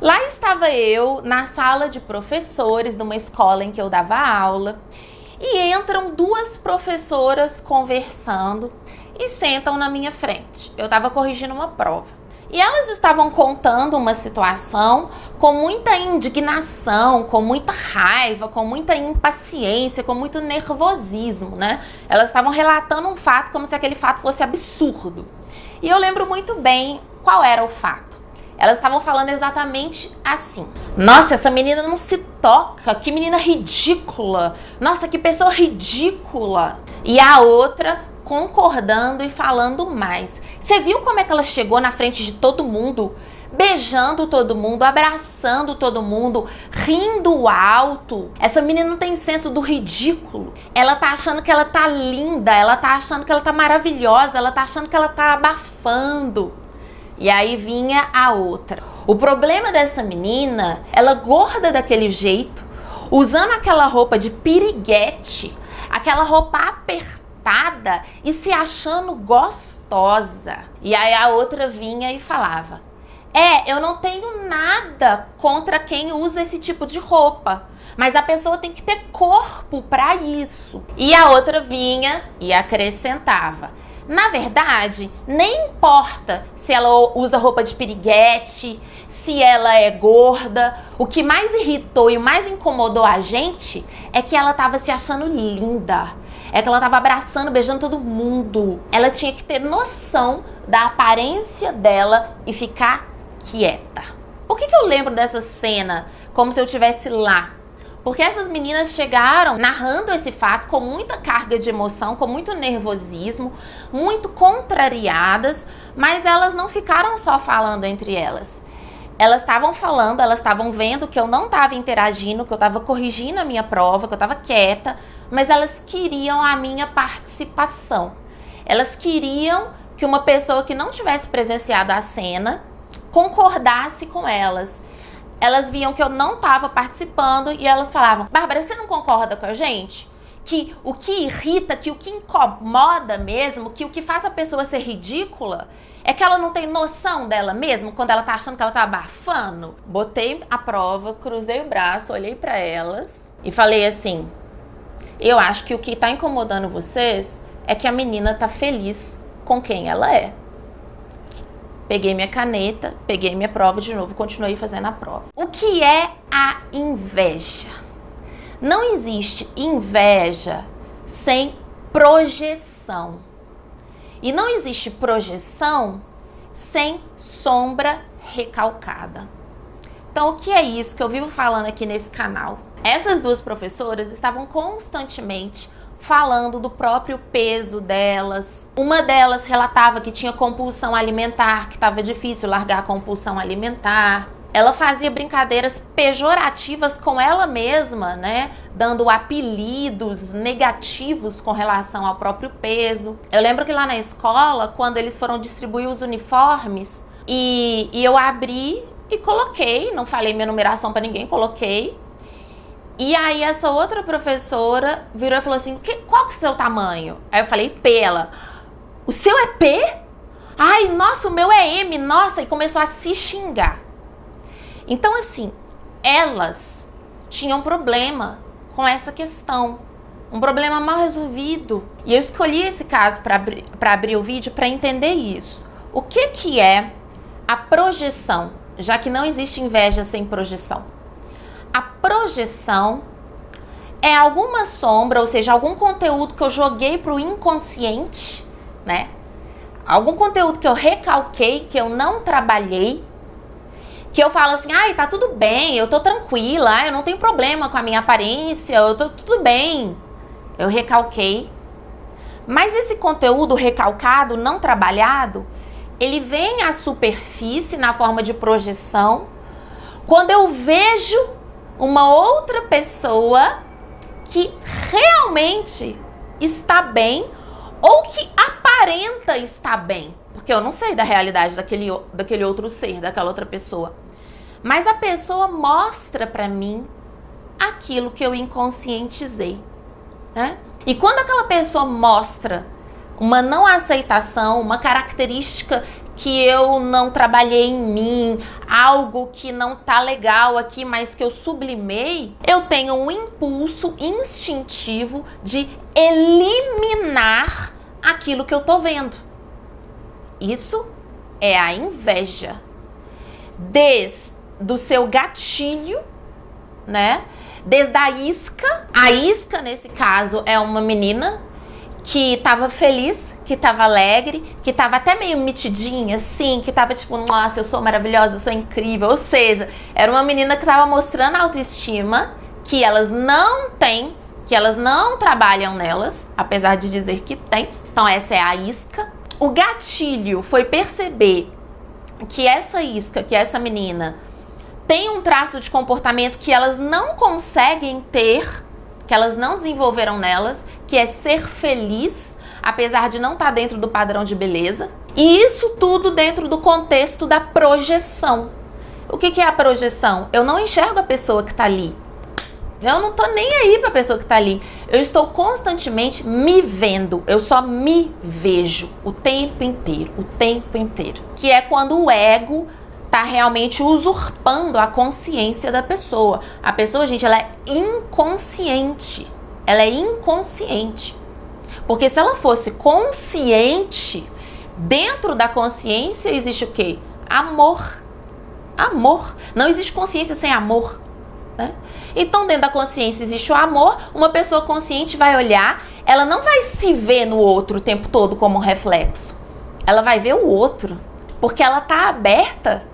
Lá estava eu, na sala de professores, numa escola em que eu dava aula, e entram duas professoras conversando e sentam na minha frente. Eu estava corrigindo uma prova. E elas estavam contando uma situação com muita indignação, com muita raiva, com muita impaciência, com muito nervosismo, né? Elas estavam relatando um fato como se aquele fato fosse absurdo. E eu lembro muito bem qual era o fato. Elas estavam falando exatamente assim: nossa, essa menina não se toca, que menina ridícula, nossa, que pessoa ridícula. E a outra concordando e falando mais. Você viu como é que ela chegou na frente de todo mundo, beijando todo mundo, abraçando todo mundo, rindo alto? Essa menina não tem senso do ridículo. Ela tá achando que ela tá linda, ela tá achando que ela tá maravilhosa, ela tá achando que ela tá abafando. E aí vinha a outra. O problema dessa menina, ela gorda daquele jeito, usando aquela roupa de piriguete, aquela roupa apertada e se achando gostosa. E aí a outra vinha e falava: eu não tenho nada contra quem usa esse tipo de roupa, mas a pessoa tem que ter corpo para isso. E a outra vinha e acrescentava: na verdade, nem importa se ela usa roupa de piriguete, se ela é gorda. O que mais irritou e o mais incomodou a gente é que ela estava se achando linda. É que ela estava abraçando, beijando todo mundo. Ela tinha que ter noção da aparência dela e ficar quieta. Por que eu lembro dessa cena como se eu estivesse lá? Porque essas meninas chegaram narrando esse fato com muita carga de emoção, com muito nervosismo, muito contrariadas, mas elas não ficaram só falando entre elas. Elas estavam falando, elas estavam vendo que eu não estava interagindo, que eu estava corrigindo a minha prova, que eu estava quieta, mas elas queriam a minha participação. Elas queriam que uma pessoa que não tivesse presenciado a cena concordasse com elas. Elas viam que eu não estava participando e elas falavam: Bárbara, você não concorda com a gente? Que o que irrita, que o que incomoda mesmo, que o que faz a pessoa ser ridícula é que ela não tem noção dela mesmo quando ela tá achando que ela tá abafando. Botei a prova, cruzei o braço, olhei para elas e falei assim: eu acho que o que tá incomodando vocês é que a menina tá feliz com quem ela é. Peguei minha caneta, peguei minha prova de novo, continuei fazendo a prova. O que é a inveja? Não existe inveja sem projeção. E não existe projeção sem sombra recalcada. Então, o que é isso que eu vivo falando aqui nesse canal? Essas duas professoras estavam constantemente falando do próprio peso delas. Uma delas relatava que tinha compulsão alimentar, que estava difícil largar a compulsão alimentar. Ela fazia brincadeiras pejorativas com ela mesma, né? Dando apelidos negativos com relação ao próprio peso. Eu lembro que lá na escola, quando eles foram distribuir os uniformes, e eu abri e coloquei, não falei minha numeração para ninguém, coloquei. E aí essa outra professora virou e falou assim: qual que é o seu tamanho? Aí eu falei P. Ela: o seu é P? Ai, nossa, o meu é M, nossa. E começou a se xingar. Então assim, elas tinham um problema com essa questão, um problema mal resolvido. E eu escolhi esse caso para abrir o vídeo para entender isso. O que é a projeção, já que não existe inveja sem projeção? A projeção é alguma sombra, ou seja, algum conteúdo que eu joguei para o inconsciente, né? Algum conteúdo que eu recalquei, que eu não trabalhei, que eu falo assim: ai, tá tudo bem, eu tô tranquila, eu não tenho problema com a minha aparência, eu tô tudo bem. Eu recalquei. Mas esse conteúdo recalcado, não trabalhado, ele vem à superfície na forma de projeção quando eu vejo uma outra pessoa que realmente está bem ou que aparenta estar bem. Porque eu não sei da realidade daquele outro ser, daquela outra pessoa. Mas a pessoa mostra para mim aquilo que eu inconscientizei, né? E quando aquela pessoa mostra uma não aceitação, uma característica que eu não trabalhei em mim, algo que não tá legal aqui, mas que eu sublimei, eu tenho um impulso instintivo de eliminar aquilo que eu tô vendo. Isso é a inveja. Desde o seu gatilho, né? Desde a isca. A isca, nesse caso, é uma menina que tava feliz, que tava alegre, que tava até meio metidinha, assim, que tava tipo, nossa, eu sou maravilhosa, eu sou incrível. Ou seja, era uma menina que tava mostrando a autoestima que elas não têm, que elas não trabalham nelas, apesar de dizer que tem. Então essa é a isca. O gatilho foi perceber que essa isca, que essa menina tem um traço de comportamento que elas não conseguem ter, que elas não desenvolveram nelas, que é ser feliz, apesar de não estar dentro do padrão de beleza. E isso tudo dentro do contexto da projeção. O que é a projeção? Eu não enxergo a pessoa que está ali. Eu não tô nem aí pra pessoa que tá ali. Eu estou constantemente me vendo. Eu só me vejo o tempo inteiro. O tempo inteiro. Que é quando o ego tá realmente usurpando a consciência da pessoa. A pessoa, gente, ela é inconsciente. Ela é inconsciente. Porque se ela fosse consciente, dentro da consciência existe o quê? Amor. Amor. Não existe consciência sem amor. Né? Então, dentro da consciência existe o amor. Uma pessoa consciente vai olhar, ela não vai se ver no outro o tempo todo como um reflexo. Ela vai ver o outro, porque ela tá aberta,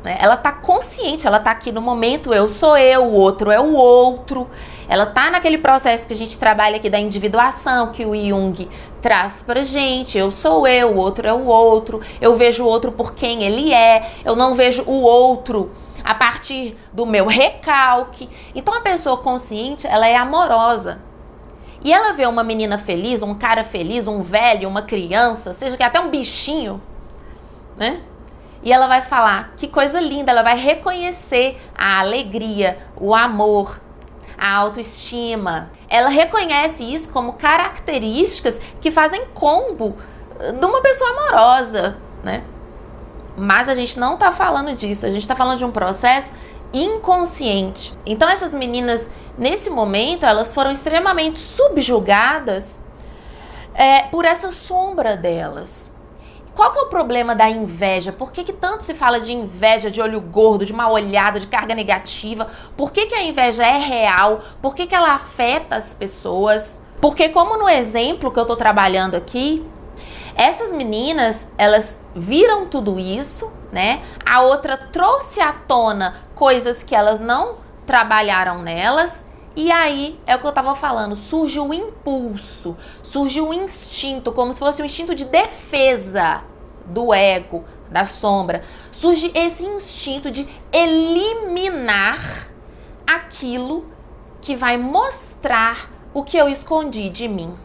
né? Ela tá consciente, ela tá aqui no momento, eu sou eu, o outro é o outro. Ela tá naquele processo que a gente trabalha aqui da individuação, que o Jung traz pra gente. Eu sou eu, o outro é o outro. Eu vejo o outro por quem ele é. Eu não vejo o outro a partir do meu recalque. Então a pessoa consciente, ela é amorosa. E ela vê uma menina feliz, um cara feliz, um velho, uma criança, seja que até um bichinho, né? E ela vai falar, que coisa linda, ela vai reconhecer a alegria, o amor, a autoestima. Ela reconhece isso como características que fazem combo de uma pessoa amorosa, né? Mas a gente não tá falando disso, a gente tá falando de um processo inconsciente. Então essas meninas, nesse momento, elas foram extremamente subjugadas por essa sombra delas. Qual que é o problema da inveja? Por que tanto se fala de inveja, de olho gordo, de mal olhado, de carga negativa? Por que a inveja é real? Por que ela afeta as pessoas? Porque como no exemplo que eu tô trabalhando aqui, essas meninas, elas viram tudo isso, né? A outra trouxe à tona coisas que elas não trabalharam nelas. E aí, é o que eu tava falando, surge o impulso, surge o instinto, como se fosse um instinto de defesa do ego, da sombra. Surge esse instinto de eliminar aquilo que vai mostrar o que eu escondi de mim.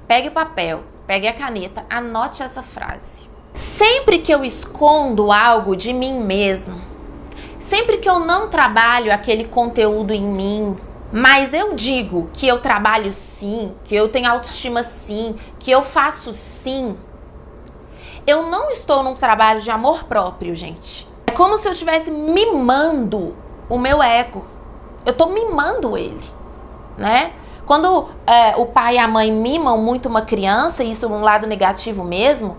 Pegue o papel, pegue a caneta, anote essa frase. Sempre que eu escondo algo de mim mesmo, sempre que eu não trabalho aquele conteúdo em mim, mas eu digo que eu trabalho sim, que eu tenho autoestima sim, que eu faço sim, eu não estou num trabalho de amor próprio, gente. É como se eu estivesse mimando o meu ego. Eu estou mimando ele, né? Quando o pai e a mãe mimam muito uma criança, isso é um lado negativo mesmo,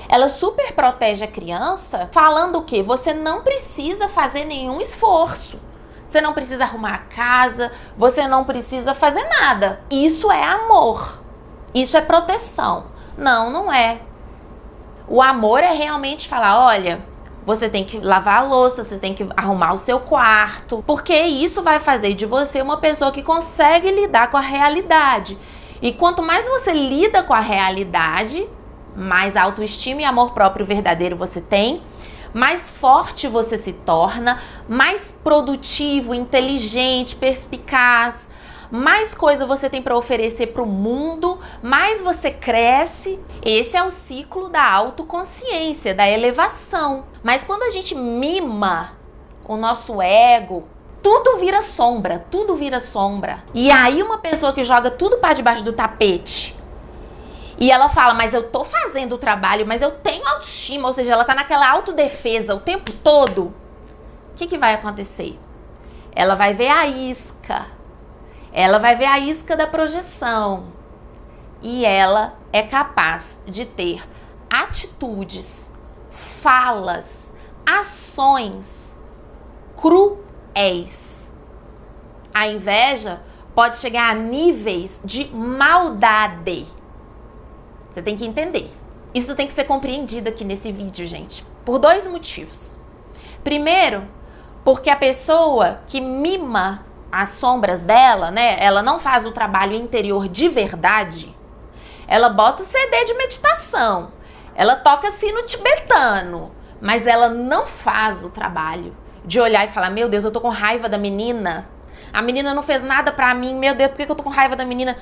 ela super protege a criança, falando o quê? Você não precisa fazer nenhum esforço. Você não precisa arrumar a casa, você não precisa fazer nada. Isso é amor. Isso é proteção. Não, não é. O amor é realmente falar, olha, você tem que lavar a louça, você tem que arrumar o seu quarto, porque isso vai fazer de você uma pessoa que consegue lidar com a realidade. E quanto mais você lida com a realidade, mais autoestima e amor próprio verdadeiro você tem, mais forte você se torna, mais produtivo, inteligente, perspicaz, mais coisa você tem para oferecer para o mundo, mais você cresce. Esse é o ciclo da autoconsciência, da elevação. Mas quando a gente mima o nosso ego, tudo vira sombra, tudo vira sombra. E aí uma pessoa que joga tudo para debaixo do tapete E ela fala, mas eu tô fazendo o trabalho, mas eu tenho autoestima, ou seja, ela tá naquela autodefesa o tempo todo. O que vai acontecer? Ela vai ver a isca. Ela vai ver a isca da projeção. E ela é capaz de ter atitudes, falas, ações cruéis. A inveja pode chegar a níveis de maldade. Você tem que entender. Isso tem que ser compreendido aqui nesse vídeo, gente. Por 2 motivos. Primeiro, porque a pessoa que mima as sombras dela, né? Ela não faz o trabalho interior de verdade. Ela bota o CD de meditação. Ela toca sino tibetano. Mas ela não faz o trabalho de olhar e falar, meu Deus, eu tô com raiva da menina. A menina não fez nada pra mim. Meu Deus, por que eu tô com raiva da menina?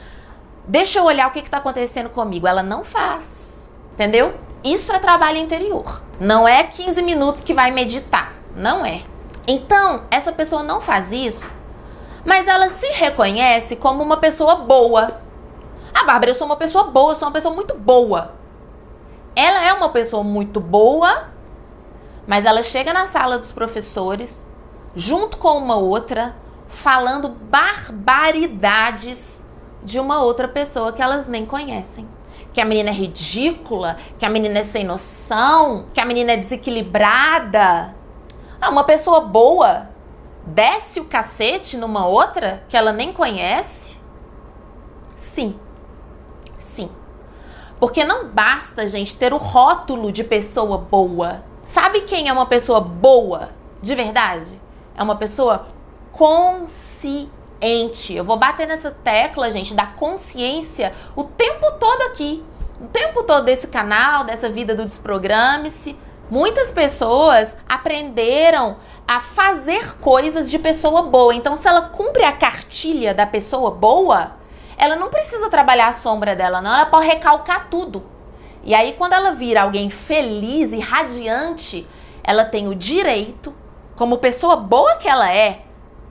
Deixa eu olhar o que tá acontecendo comigo. Ela não faz. Entendeu? Isso é trabalho interior. Não é 15 minutos que vai meditar. Não é. Então, essa pessoa não faz isso, mas ela se reconhece como uma pessoa boa. Ah, Bárbara, eu sou uma pessoa boa, eu sou uma pessoa muito boa. Ela é uma pessoa muito boa, mas ela chega na sala dos professores, junto com uma outra, falando barbaridades de uma outra pessoa que elas nem conhecem. Que a menina é ridícula, que a menina é sem noção, que a menina é desequilibrada. Ah, uma pessoa boa desce o cacete numa outra que ela nem conhece? Sim. Sim. Porque não basta, gente, ter o rótulo de pessoa boa. Sabe quem é uma pessoa boa de verdade? É uma pessoa consciente. Eu vou bater nessa tecla, gente, da consciência o tempo todo aqui. O tempo todo desse canal, dessa vida do Desprograme-se. Muitas pessoas aprenderam a fazer coisas de pessoa boa. Então, se ela cumpre a cartilha da pessoa boa, ela não precisa trabalhar a sombra dela, não. Ela pode recalcar tudo. E aí, quando ela vira alguém feliz e radiante, ela tem o direito, como pessoa boa que ela é,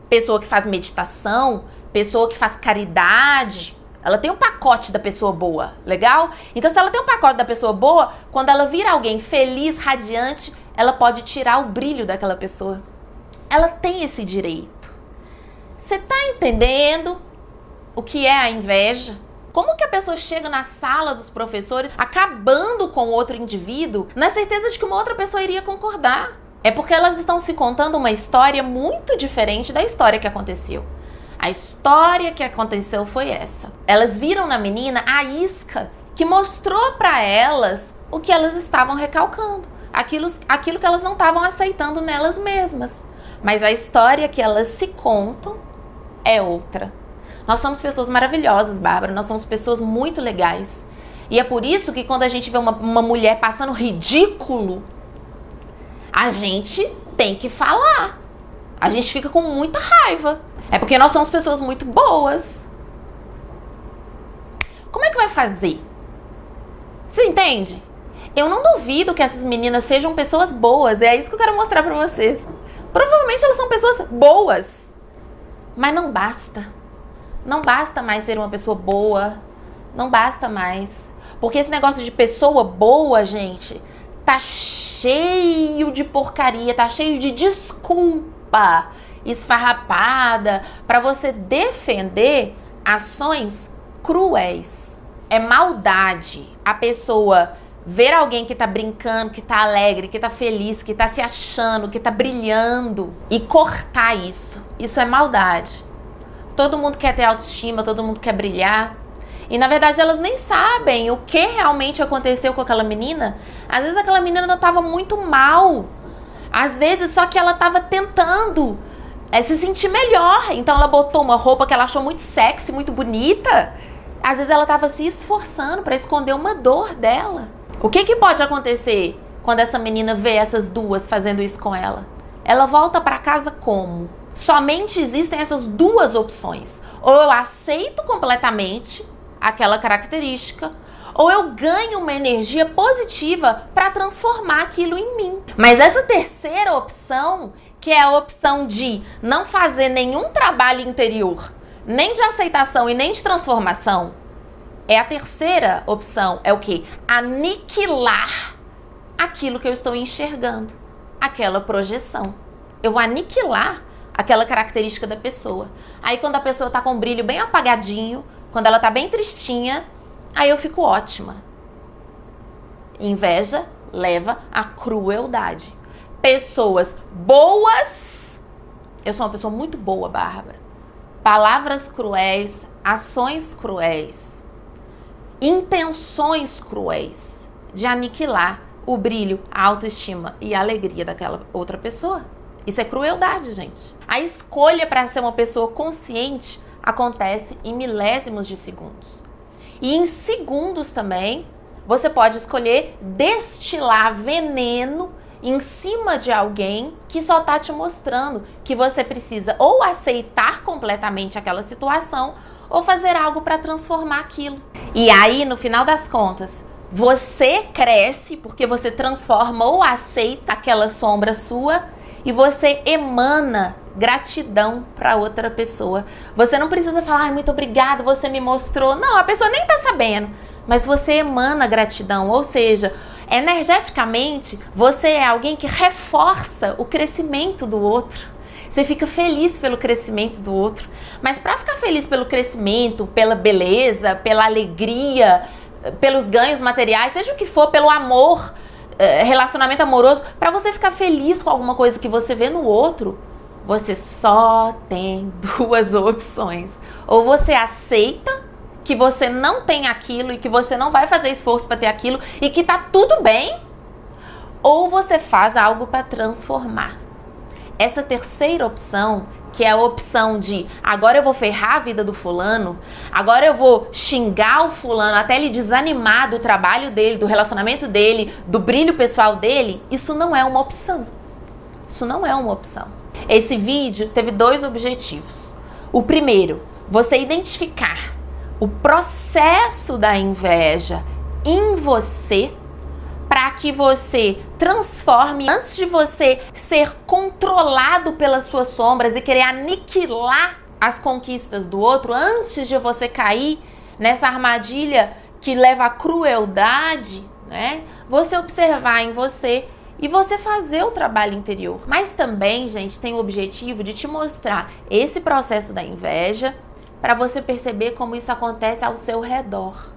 pessoa que faz meditação, pessoa que faz caridade, ela tem o pacote da pessoa boa, legal? Então, se ela tem o pacote da pessoa boa, quando ela vira alguém feliz, radiante, ela pode tirar o brilho daquela pessoa. Ela tem esse direito. Você tá entendendo o que é a inveja? Como que a pessoa chega na sala dos professores acabando com outro indivíduo na certeza de que uma outra pessoa iria concordar? É porque elas estão se contando uma história muito diferente da história que aconteceu. A história que aconteceu foi essa. Elas viram na menina a isca que mostrou para elas o que elas estavam recalcando. Aquilo que elas não estavam aceitando nelas mesmas. Mas a história que elas se contam é outra. Nós somos pessoas maravilhosas, Bárbara. Nós somos pessoas muito legais. E é por isso que quando a gente vê uma mulher passando ridículo, a gente tem que falar. A gente fica com muita raiva. É porque nós somos pessoas muito boas. Como é que vai fazer? Você entende? Eu não duvido que essas meninas sejam pessoas boas. É isso que eu quero mostrar pra vocês. Provavelmente elas são pessoas boas. Mas não basta. Não basta mais ser uma pessoa boa. Não basta mais. Porque esse negócio de pessoa boa, gente, tá cheio de porcaria, tá cheio de desculpa esfarrapada para você defender ações cruéis. É maldade a pessoa ver alguém que tá brincando, que tá alegre, que tá feliz, que tá se achando, que tá brilhando e cortar isso. Isso é maldade. Todo mundo quer ter autoestima, todo mundo quer brilhar. E na verdade elas nem sabem o que realmente aconteceu com aquela menina. Às vezes aquela menina estava muito mal. Às vezes só que ela estava tentando se sentir melhor. Então ela botou uma roupa que ela achou muito sexy, muito bonita. Às vezes ela estava se esforçando para esconder uma dor dela. O que pode acontecer quando essa menina vê essas duas fazendo isso com ela? Ela volta para casa como? Somente existem essas duas opções. Ou eu aceito completamente aquela característica, ou eu ganho uma energia positiva para transformar aquilo em mim. Mas essa terceira opção, que é a opção de não fazer nenhum trabalho interior, nem de aceitação e nem de transformação, É a terceira opção, é o quê? Aniquilar aquilo que eu estou enxergando, aquela projeção. Eu vou aniquilar aquela característica da pessoa. Aí quando a pessoa tá com o brilho bem apagadinho, quando ela tá bem tristinha, aí eu fico ótima. Inveja leva à crueldade. Pessoas boas, eu sou uma pessoa muito boa, Bárbara. Palavras cruéis, ações cruéis, intenções cruéis de aniquilar o brilho, a autoestima e a alegria daquela outra pessoa. Isso é crueldade, gente. A escolha para ser uma pessoa consciente acontece em milésimos de segundos. E em segundos também, você pode escolher destilar veneno em cima de alguém que só tá te mostrando que você precisa ou aceitar completamente aquela situação ou fazer algo para transformar aquilo. E aí, no final das contas, você cresce porque você transforma ou aceita aquela sombra sua e você emana gratidão para outra pessoa. Você não precisa falar, ai, muito obrigado, você me mostrou. Não, a pessoa nem tá sabendo, mas você emana gratidão, ou seja, energeticamente, você é alguém que reforça o crescimento do outro. Você fica feliz pelo crescimento do outro. Mas para ficar feliz pelo crescimento, pela beleza, pela alegria, pelos ganhos materiais, seja o que for, pelo amor, relacionamento amoroso, para você ficar feliz com alguma coisa que você vê no outro, você só tem duas opções. Ou você aceita que você não tem aquilo e que você não vai fazer esforço para ter aquilo e que tá tudo bem, ou você faz algo para transformar. Essa terceira opção, que é a opção de agora eu vou ferrar a vida do fulano, agora eu vou xingar o fulano até ele desanimar do trabalho dele, do relacionamento dele, do brilho pessoal dele, isso não é uma opção. Isso não é uma opção. Esse vídeo teve dois objetivos. O primeiro, você identificar o processo da inveja em você, para que você transforme, antes de você ser controlado pelas suas sombras e querer aniquilar as conquistas do outro, antes de você cair nessa armadilha que leva à crueldade, né? Você observar em você e você fazer o trabalho interior. Mas também, gente, tem o objetivo de te mostrar esse processo da inveja para você perceber como isso acontece ao seu redor,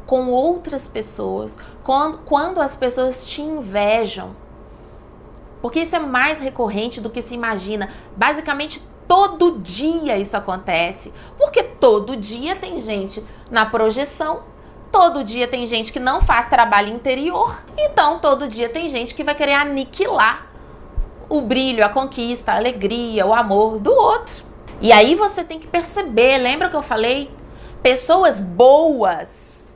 com outras pessoas, quando as pessoas te invejam. Porque isso é mais recorrente do que se imagina. Basicamente, todo dia isso acontece. Porque todo dia tem gente na projeção, todo dia tem gente que não faz trabalho interior, então todo dia tem gente que vai querer aniquilar o brilho, a conquista, a alegria, o amor do outro. E aí você tem que perceber, lembra que eu falei? Pessoas boas,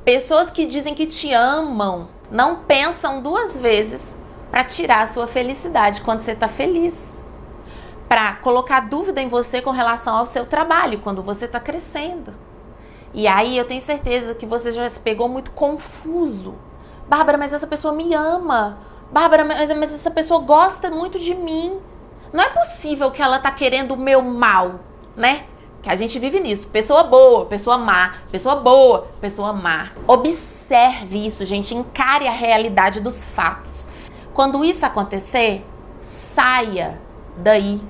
pessoas que dizem que te amam, não pensam duas vezes para tirar a sua felicidade quando você está feliz. Para colocar dúvida em você com relação ao seu trabalho, quando você está crescendo. E aí eu tenho certeza que você já se pegou muito confuso. Bárbara, mas essa pessoa me ama. Bárbara, mas essa pessoa gosta muito de mim. Não é possível que ela tá querendo o meu mal, né? Que a gente vive nisso. Pessoa boa, pessoa má. Pessoa boa, pessoa má. Observe isso, gente. Encare a realidade dos fatos. Quando isso acontecer, saia daí.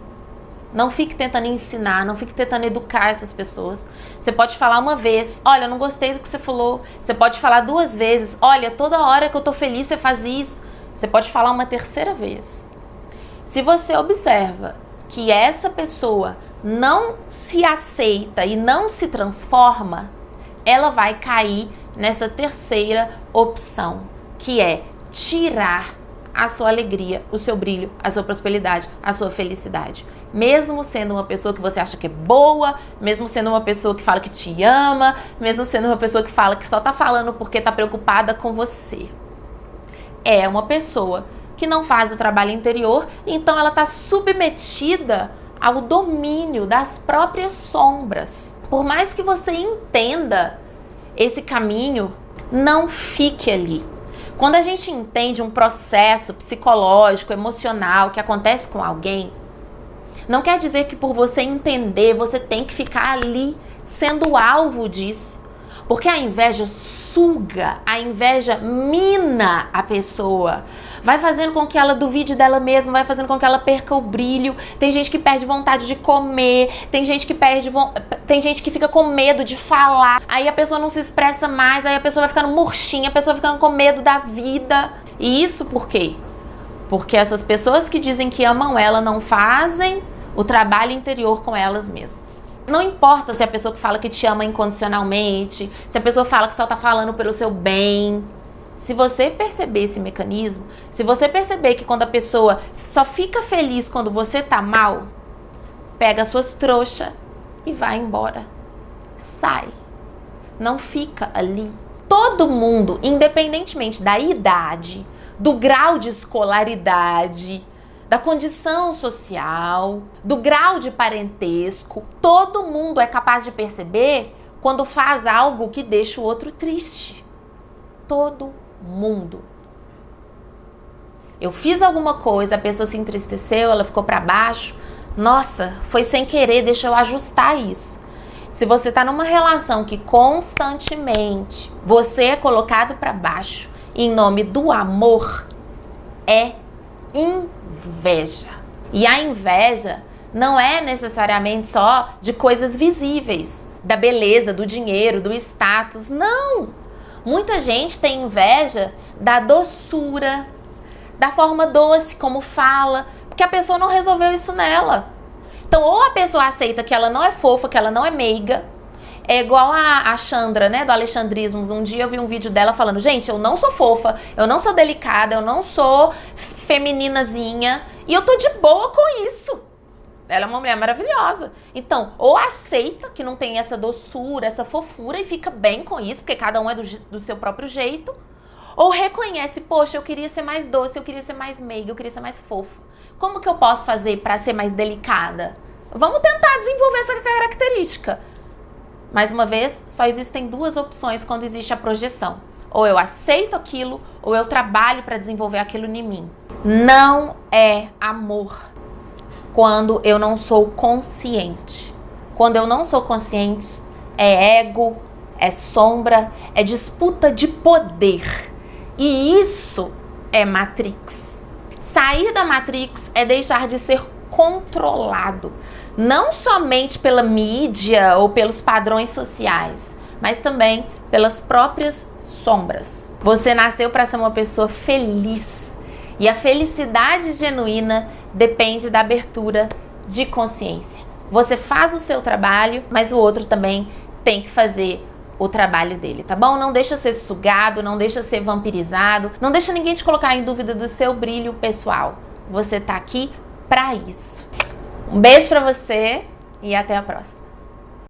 Não fique tentando ensinar, não fique tentando educar essas pessoas. Você pode falar uma vez, olha, eu não gostei do que você falou. Você pode falar duas vezes, olha, toda hora que eu tô feliz você faz isso. Você pode falar uma terceira vez. Se você observa que essa pessoa não se aceita e não se transforma, ela vai cair nessa terceira opção, que é tirar a sua alegria, o seu brilho, a sua prosperidade, a sua felicidade. Mesmo sendo uma pessoa que você acha que é boa, mesmo sendo uma pessoa que fala que te ama, mesmo sendo uma pessoa que fala que só tá falando porque tá preocupada com você. É uma pessoa que não faz o trabalho interior, então ela tá submetida ao domínio das próprias sombras. Por mais que você entenda esse caminho, não fique ali. Quando a gente entende um processo psicológico, emocional que acontece com alguém, não quer dizer que por você entender, você tem que ficar ali sendo alvo disso. Porque a inveja suga, a inveja mina a pessoa. Vai fazendo com que ela duvide dela mesma, vai fazendo com que ela perca o brilho. Tem gente que perde vontade de comer, tem gente que fica com medo de falar. Aí a pessoa não se expressa mais, aí a pessoa vai ficando murchinha, a pessoa vai ficando com medo da vida. E isso por quê? Porque essas pessoas que dizem que amam ela não fazem o trabalho interior com elas mesmas. Não importa se a pessoa que fala que te ama incondicionalmente, se a pessoa fala que só tá falando pelo seu bem. Se você perceber esse mecanismo, se você perceber que quando a pessoa só fica feliz quando você tá mal, pega as suas trouxas e vai embora. Sai. Não fica ali. Todo mundo, independentemente da idade, do grau de escolaridade, da condição social, do grau de parentesco, todo mundo é capaz de perceber quando faz algo que deixa o outro triste. Todo mundo. Eu fiz alguma coisa, a pessoa se entristeceu, ela ficou para baixo. Nossa, foi sem querer, deixa eu ajustar isso. Se você tá numa relação que constantemente você é colocado para baixo em nome do amor, é inveja. E a inveja não é necessariamente só de coisas visíveis, da beleza, do dinheiro, do status. Não! Muita gente tem inveja da doçura, da forma doce como fala, porque a pessoa não resolveu isso nela. Então, ou a pessoa aceita que ela não é fofa, que ela não é meiga. É igual a Chandra, né, do Alexandrismos. Um dia eu vi um vídeo dela falando, gente, eu não sou fofa, eu não sou delicada, eu não sou femininazinha, e eu tô de boa com isso. Ela é uma mulher maravilhosa. Então, ou aceita que não tem essa doçura, essa fofura e fica bem com isso, porque cada um é do seu próprio jeito, ou reconhece, poxa, eu queria ser mais doce, eu queria ser mais meiga, eu queria ser mais fofa. Como que eu posso fazer para ser mais delicada? Vamos tentar desenvolver essa característica. Mais uma vez, só existem duas opções quando existe a projeção. Ou eu aceito aquilo, ou eu trabalho para desenvolver aquilo em mim. Não é amor quando eu não sou consciente. Quando eu não sou consciente, é ego, é sombra, é disputa de poder. E isso é Matrix. Sair da Matrix é deixar de ser controlado. Não somente pela mídia ou pelos padrões sociais, mas também pelas próprias sombras. Você nasceu para ser uma pessoa feliz. E a felicidade genuína depende da abertura de consciência. Você faz o seu trabalho, mas o outro também tem que fazer o trabalho dele, tá bom? Não deixa ser sugado, não deixa ser vampirizado, não deixa ninguém te colocar em dúvida do seu brilho pessoal. Você tá aqui para isso. Um beijo para você e até a próxima.